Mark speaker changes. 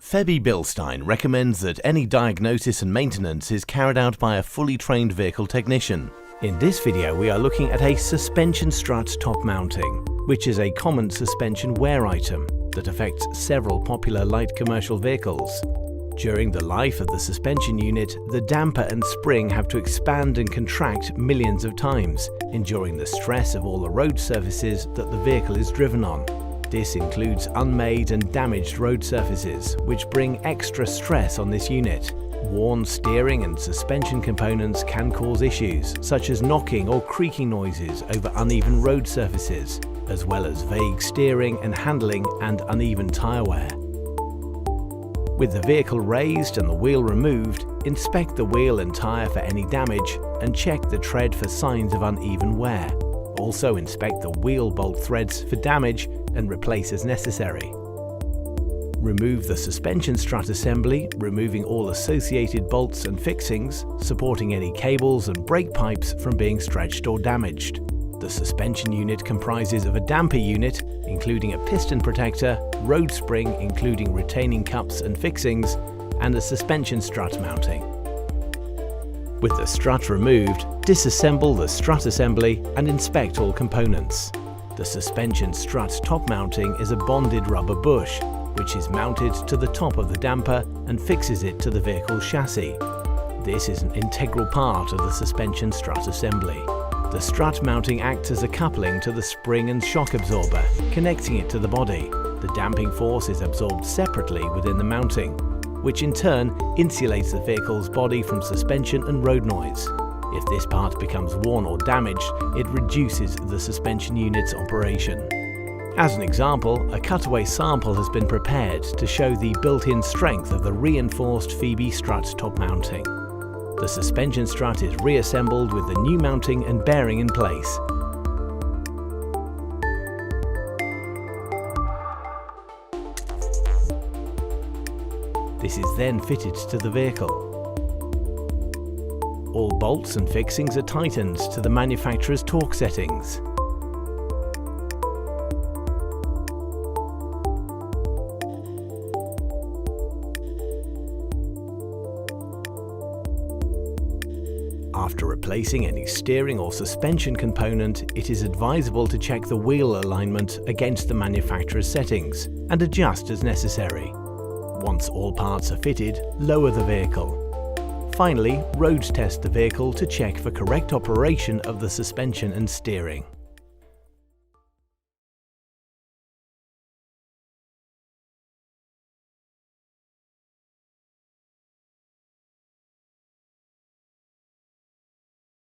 Speaker 1: Febi Bilstein recommends that any diagnosis and maintenance is carried out by a fully trained vehicle technician. In this video we are looking at a suspension strut top mounting, which is a common suspension wear item that affects several popular light commercial vehicles. During the life of the suspension unit, the damper and spring have to expand and contract millions of times, enduring the stress of all the road surfaces that the vehicle is driven on. This includes unmade and damaged road surfaces, which bring extra stress on this unit. Worn steering and suspension components can cause issues, such as knocking or creaking noises over uneven road surfaces, as well as vague steering and handling and uneven tyre wear. With the vehicle raised and the wheel removed, inspect the wheel and tyre for any damage and check the tread for signs of uneven wear. Also inspect the wheel bolt threads for damage and replace as necessary. Remove the suspension strut assembly, removing all associated bolts and fixings, supporting any cables and brake pipes from being stretched or damaged. The suspension unit comprises of a damper unit, including a piston protector, road spring including retaining cups and fixings, and a suspension strut mounting. With the strut removed, disassemble the strut assembly and inspect all components. The suspension strut top mounting is a bonded rubber bush, which is mounted to the top of the damper and fixes it to the vehicle's chassis. This is an integral part of the suspension strut assembly. The strut mounting acts as a coupling to the spring and shock absorber, connecting it to the body. The damping force is absorbed separately within the mounting, which in turn insulates the vehicle's body from suspension and road noise. If this part becomes worn or damaged, it reduces the suspension unit's operation. As an example, a cutaway sample has been prepared to show the built-in strength of the reinforced Febi strut top mounting. The suspension strut is reassembled with the new mounting and bearing in place. This is then fitted to the vehicle. All bolts and fixings are tightened to the manufacturer's torque settings. After replacing any steering or suspension component, it is advisable to check the wheel alignment against the manufacturer's settings and adjust as necessary. Once all parts are fitted, lower the vehicle. Finally, road test the vehicle to check for correct operation of the suspension and steering.